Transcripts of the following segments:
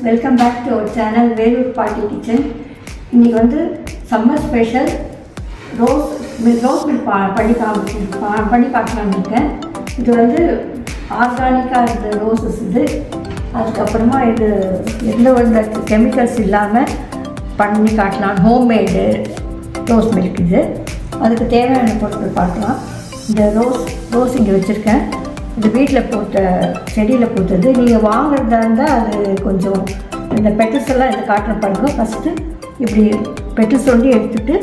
Welcome back to our channel Vellore Paati kitchen. இன்றைக்கி வந்து summer special rose milk பண்ணி காட்டலான்னு இருக்கேன். இது வந்து ஆர்கானிக்காக இருந்த ரோஸஸ் இது. அதுக்கப்புறமா இது எந்த ஒரு கெமிக்கல்ஸ் இல்லாமல் பண்ணி காட்டலாம். ஹோம்மேடு ரோஸ் மில்க் இது. அதுக்கு தேவையான பொருட்கள் பார்க்கலாம். இந்த ரோஸ் இங்கே வச்சுருக்கேன். இது வீட்டில் போட்ட செடியில் பூத்தது. நீங்கள் வாங்குறதா இருந்தால் அது கொஞ்சம் இந்த பெட்டல்ஸ் எல்லாம் இந்த காட்டில் பாருங்க. ஃபஸ்ட்டு இப்படி பெட்டல்ஸ் ஒண்டி எடுத்துகிட்டு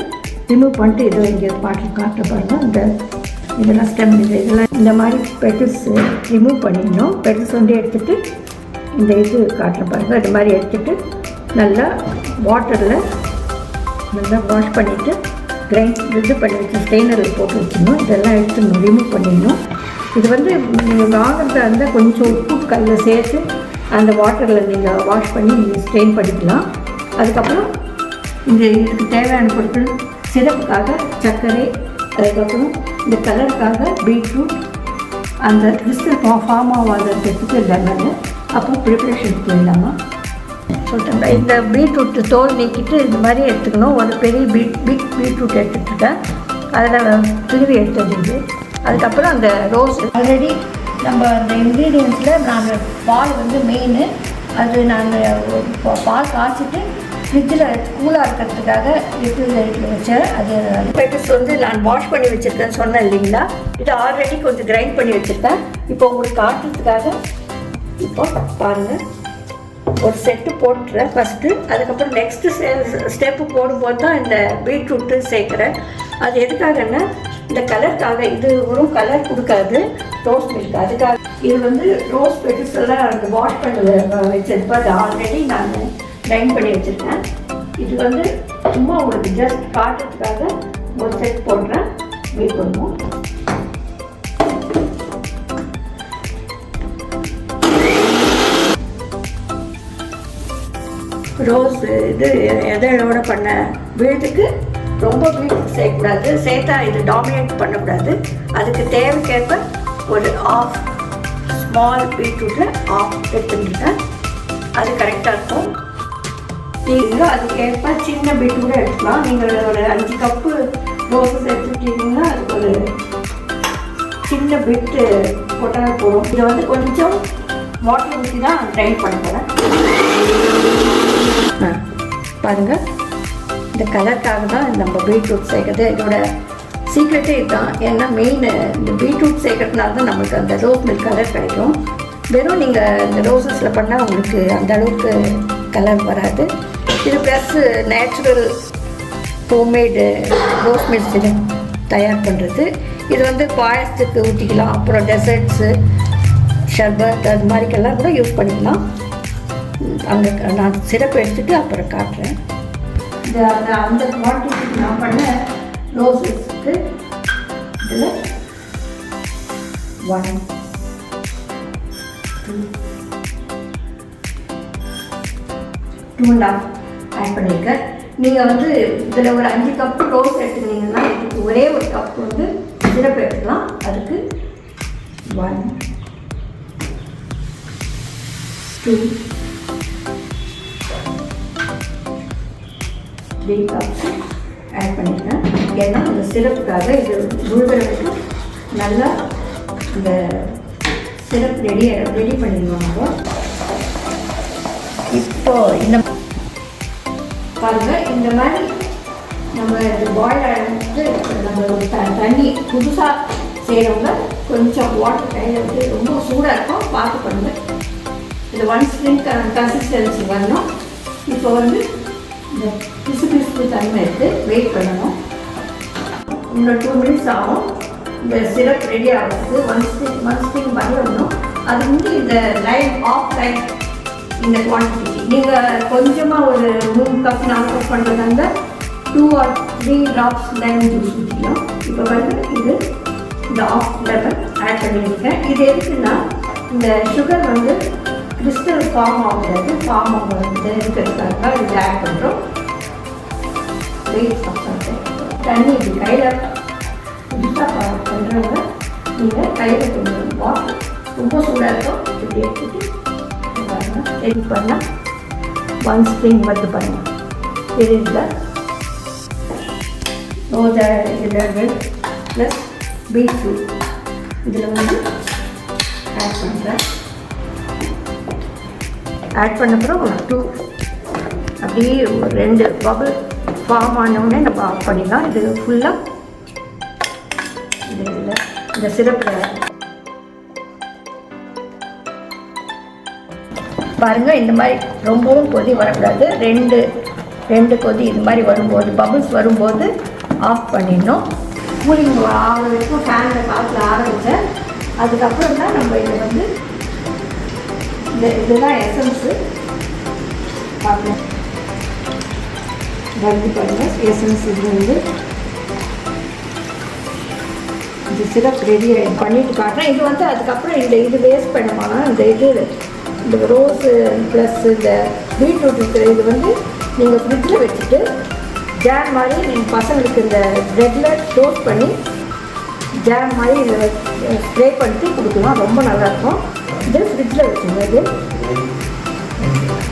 ரிமூவ் பண்ணிட்டு இது இங்கே காட்டில் பாருங்கள். இதெல்லாம் ஸ்டெம் இதெல்லாம் இந்த மாதிரி பெட்டல்ஸ் ரிமூவ் பண்ணிடணும். பெட்டல்ஸ் ஒண்டி எடுத்துகிட்டு இந்த இது காட்டில் பாருங்கள். இது மாதிரி எடுத்துகிட்டு நல்லா வாட்டரில் நல்லா வாஷ் பண்ணிவிட்டு இது பண்ணி வச்சு ஸ்டெயினரில் போட்டு வச்சிடணும். இதெல்லாம் எடுத்துடணும், ரிமூவ் பண்ணிடணும். இது வந்து நீங்கள் வாங்குறதா இருந்தால் கொஞ்சம் உப்பு கல்லை சேர்த்து அந்த வாட்டரில் நீங்கள் வாஷ் பண்ணி நீங்கள் ஸ்ட்ரெயின் பண்ணிக்கலாம். அதுக்கப்புறம் இதுக்கு தேவையான பொருட்கள் சிரப்புக்காக சர்க்கரை, அதுக்கப்புறம் இந்த கலருக்காக பீட்ரூட், அந்த கிறிஸ்டல் ஃபார்ம் ஆகாததுக்கு லெமனு, அப்புறம் ப்ரிப்ரேஷனுக்கு இல்லாமல் சொல்லிட்டேன். இந்த பீட்ரூட் தோல் நீக்கிட்டு இந்த மாதிரி எடுத்துக்கணும். ஒரு பெரிய பீட்ரூட் எடுத்துக்கிட்டேன். அதில் திருவி எடுத்துடுது. அதுக்கப்புறம் அந்த ரோஸ் ஆல்ரெடி நம்ம அந்த இன்க்ரீடியன்ஸில் நாங்கள் பால் வந்து மெயின். அது நாங்கள் பால் காய்ச்சிட்டு ஃப்ரிட்ஜில் கூலாக இருக்கிறதுக்காக ரெஃப்ரிஜரேட்டரில் வச்சேன். அது பெட்டல்ஸ் வந்து நான் வாஷ் பண்ணி வச்சுருக்கேன்னு சொன்னேன் இல்லைங்களா. இது ஆல்ரெடி கொஞ்சம் கிரைண்ட் பண்ணி வச்சுருக்கேன். இப்போ உங்களுக்கு காட்டுறதுக்காக இப்போ பாருங்கள், ஒரு செட்டு போட்டுறேன் ஃபஸ்ட்டு. அதுக்கப்புறம் நெக்ஸ்ட்டு ஸ்டெப்பு போடும்போது தான் இந்த பீட்ரூட்டு சேர்க்குறேன். அது எதுக்காகன்னா இந்த கலருக்காக. இது ஒரு கலர் கொடுக்காது ரோஸ் மில்க். அதுக்காக இது வந்து ரோஸ் பெட்டல்ஸ் எல்லாம் அந்த வாஷ் பண்ணி வச்சிருப்பேன். அது ஆல்ரெடி நான் கிரைண்ட் பண்ணி வச்சுருக்கேன். இது வந்து சும்மா உங்களுக்கு ஜஸ்ட் காட்டுறதுக்காக ஒரு செட் போடுறேன். வெயிட் பண்ணுவோம். ரோஸ் இது எதோட பண்ண வீட்டுக்கு ரொம்ப வீட்டுக்கு சேர்க்கக்கூடாது. சேர்த்தா இது டாமினேட் பண்ணக்கூடாது. அதுக்கு தேவைக்கேற்ப ஒரு ஆஃப் ஸ்மால் பீட்ரூட்டில் ஆஃப் எடுத்துக்கிட்டேன். அது கரெக்டாக இருக்கும். நீங்கள் அதுக்கேற்ப சின்ன பீட்ரூட்டை எடுத்துக்கலாம். நீங்கள் ஒரு 5 கப்பு ரோஸஸ் எடுத்துக்கிட்டீங்கன்னா அதுக்கு ஒரு சின்ன பீட்டு போட்டால் போதும். இதை வந்து கொஞ்சம் வாட்டர் ஊற்றி தான் ட்ரைன் பண்ண போகிறேன். பாருங்கள், இந்த கலருக்காக தான் நம்ம பீட்ரூட் சேர்க்குறது. இதோட சீக்ரெட்டே இதுதான். ஏன்னா மெயின் இந்த பீட்ரூட் சேர்க்கறதுனால தான் நம்மளுக்கு அந்த ரோஸ் மில்க் கலர் கிடைக்கும். வெறும் நீங்கள் இந்த ரோஸஸில் பண்ணால் உங்களுக்கு அந்த அளவுக்கு கலர் வராது. இது plus natural homemade rose milk தயார் பண்ணுறது. இது வந்து பாயசத்துக்கு ஊற்றிக்கலாம். அப்புறம் டெசர்ட்ஸு, ஷர்பத் அது மாதிரிக்கெல்லாம் கூட யூஸ் பண்ணிக்கலாம். அங்கே நான் சிரப்பு எடுத்துகிட்டு அப்புறம் காட்டுறேன். அந்த குவான்டிட்டிக்கு நான் பண்ண ரோஸஸ்க்கு இதில் 1 2 2.5 ஆட் பண்ணியிருக்கேன். நீங்கள் வந்து இதில் ஒரு 5 கப்பு ரோஸ் எடுத்துக்கிட்டீங்கன்னா இதுக்கு ஒரே ஒரு கப் வந்து சிரப்பு எடுத்துக்கலாம். அதுக்கு 1 2 3 கப்ஸ் ஆட் பண்ணிக்கிறேன். ஏன்னா அந்த சிரப்புக்காக இது முழுகிறதுக்கு நல்லா இந்த சிரப் ரெடி பண்ணிடுவாங்க. இப்போ இந்த பாருங்கள், இந்த மாதிரி நம்ம பாயில் ஆகிட்டு நம்ம தண்ணி புதுசாக செய்கிறவங்க கொஞ்சம் வாட்டர் கையில் வந்து ரொம்ப சூடாக இருக்கும், பார்த்து பண்ணுங்கள். இது 1 ஸ்ப்ரிங் கன்சிஸ்டன்சி வரணும். இப்போ வந்து இந்த பிசு தன்மை எடுத்து வெயிட் பண்ணணும். இன்னும் 2 மினிட்ஸ் ஆகும் இந்த சிரப் ரெடி ஆகிறதுக்கு. 1 ஸ்ப்ரிங் வரணும். அது வந்து இந்த ஆஃப் லைன் இந்த குவான்டிட்டி நீங்கள் கொஞ்சமாக ஒரு 3 கப் 4 கப் பண்ணுறதா இருந்தால் 2 or 3 drops லெமன் ஜூஸ் ஊற்றிக்கலாம். இப்போ வந்து இது இந்த ஆஃப் லெமன் ஆட் பண்ணியிருக்கேன். இது எதுக்குன்னா இந்த சுகர் வந்து கிறிஸ்டல் ஃபார்ம் ஆகுறது இருக்கிறதுக்காக இது ஆட் பண்ணுறோம். வெயிட் தண்ணி இப்படி கையில் புதுசாக பண்ணுறவங்க நீங்கள் கையில் கொஞ்சம் வாட்டர் ரொம்ப சூடாக இருக்கும் இப்படி எடுத்துகிட்டு எடிட் பண்ணலாம். 1 ஸ்ப்ரிங் வந்து பாருங்கள். இது இல்லை ரோஜா இதழ்கள் ப்ளஸ் பீட்ரூட் இதில் வந்து ஆட் பண்ணுறேன். ஆட் பண்ண அப்புறம் ஒரு 2 அப்படியே 2 பபிள் ஃபார்ம் ஆனவுடனே நம்ம ஆஃப் பண்ணிடலாம். இது ஃபுல்லாக இந்த சிரப்பில் பாருங்கள். இந்த மாதிரி ரொம்பவும் கொதி வரக்கூடாது. 2 கொதி இது மாதிரி வரும்போது பபிள்ஸ் வரும்போது ஆஃப் பண்ணிடணும். கூலிங் ஆக வரைக்கும் ஃபேனில் காற்றுல ஆற வச்சேன். அதுக்கப்புறம் தான் நம்ம இதை வந்து இதுதான் எசன்ஸு பார்க்கலாம். வந்து பாருங்கள் எசன்ஸ் இது வந்து இந்த சிரப் ரெடி பண்ணிட்டு காட்டுறேன். இது வந்து அதுக்கப்புறம் இது வேஸ்ட் பண்ணமான இந்த ரோஸு ப்ளஸ் இந்த பீட்ரூட் இருக்கிற இது வந்து நீங்கள் ஃப்ரிட்ஜில் வச்சுட்டு ஜாம் மாதிரி நீங்கள் பசங்களுக்கு இந்த ப்ரெட்டில் டோஸ்ட் பண்ணி ஜாம் மாதிரி இதில் ஸ்ப்ரே பண்ணிட்டு கொடுக்கலாம். ரொம்ப நல்லாயிருக்கும். இது ஃப்ரிட்ஜில் வச்சுங்க.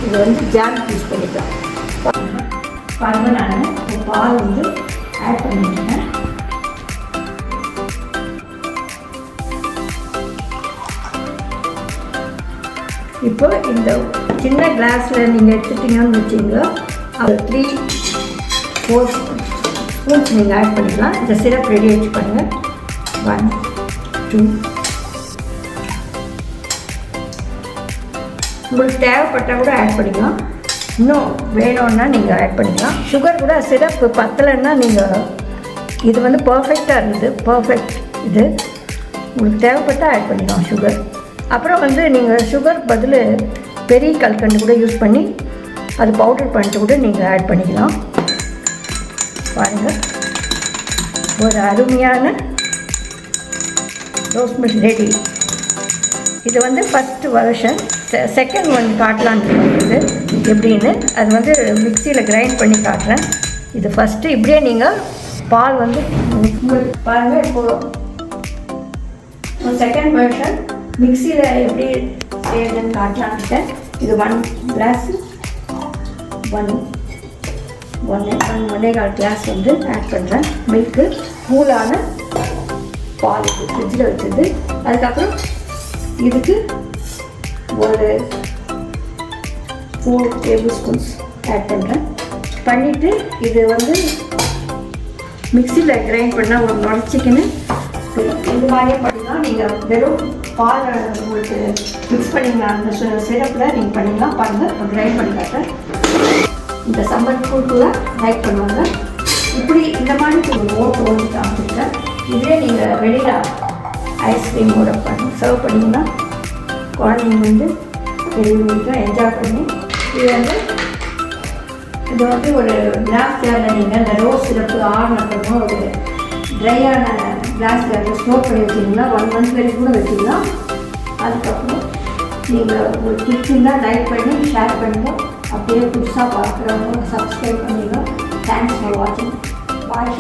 இது வந்து ஜாம் யூஸ் பண்ணிக்கலாம். பாருங்கள் நான் பால் வந்து ஆட் பண்ணிட்டேன். இப்போ இந்த சின்ன கிளாஸில் நீங்கள் எடுத்துட்டீங்கன்னு வச்சிங்க அது 3-4 ஸ்பூன்ஸ் நீங்கள் ஆட் பண்ணிக்கலாம். இந்த சிரப் ரெடி வச்சு பண்ணுங்கள். 1 2 உங்களுக்கு தேவைப்பட்டால் கூட ஆட் பண்ணிக்கலாம். இன்னும் வேணும்னா நீங்கள் ஆட் பண்ணிக்கலாம். சுகர் கூட சிரப்பு பத்தலைன்னா நீங்கள் இது வந்து பர்ஃபெக்டாக இருந்தது. பர்ஃபெக்ட் இது உங்களுக்கு தேவைப்பட்டால் ஆட் பண்ணிக்கலாம் சுகர். அப்புறம் வந்து நீங்கள் சுகர் பதில் பெரிய கல்கண்டு கூட யூஸ் பண்ணி அது பவுடர் பண்ணிட்டு கூட நீங்கள் ஆட் பண்ணிக்கலாம். பாருங்கள் ஒரு அருமையான ரோஸ் மில்க் ரெடி. இது வந்து ஃபஸ்ட்டு வெர்ஷன். செகண்ட் ஒன் காட்டலான்னு இருக்குது எப்படின்னு. அது வந்து மிக்சியில் கிரைண்ட் பண்ணி காட்டுறேன். இது ஃபஸ்ட்டு இப்படியே நீங்கள் பால் வந்து பாருங்கள். இப்போது செகண்ட் வெர்ஷன் மிக்சியில் எப்படி செய்யறதுன்னு காட்டலான்ட்டு இது 1 கிளாஸ் 1.25 கிளாஸ் வந்து ஆட் பண்ணுறேன். மில்க்கு கூலான பால் ஃப்ரிட்ஜில் வச்சது. அதுக்கப்புறம் இதுக்கு ஒரு 4 டேபிள் ஸ்பூன்ஸ் ஆட் பண்ணுறேன். பண்ணிவிட்டு இது வந்து மிக்சியில் கிரைண்ட் பண்ணால் ஒரு நுழைச்சிக்கின்னு இது மாதிரியே பண்ணிக்கலாம். நீங்கள் வெறும் பால் உங்களுக்கு மிக்ஸ் பண்ணிங்கன்னா அந்த சிரப்பில் நீங்கள் பண்ணிக்கலாம். பாருங்கள் இப்போ கிரைண்ட் பண்ணி காட்டுறேன். இந்த சம்பல் கூட்டுல லைக் பண்ணுவாங்க. இப்படி இந்த மாதிரி ஒரு ஓட்டு காமிச்சிருக்கேன். இதே நீங்கள் வெளியில் ஐஸ்கிரீமோட சர்வ் பண்ணிங்கன்னா குழந்தைங்க வந்து பெரியவங்களுக்கு என்ஜாய் பண்ணி இது வந்து ஒரு கிளாஸ் ஜாரில் நீங்கள் இந்த ரோஸ் சிரப்பு ஆறுனப்புறமா ஒரு ட்ரையான கிளாஸ் ஜாரில் ஸ்டோர் பண்ணி வச்சிங்கன்னா 1 மந்த் வரைக்கும் கூட வச்சுக்கலாம். அதுக்கப்புறம் நீங்கள் உங்களுக்கு பிடிச்சிருந்தா லைக் பண்ணி ஷேர் பண்ணுங்கள். அப்படியே புதுசாக பார்க்குறவங்க சப்ஸ்கிரைப் பண்ணிடுங்க. தேங்க்ஸ் ஃபார் வாட்சிங். பாய்.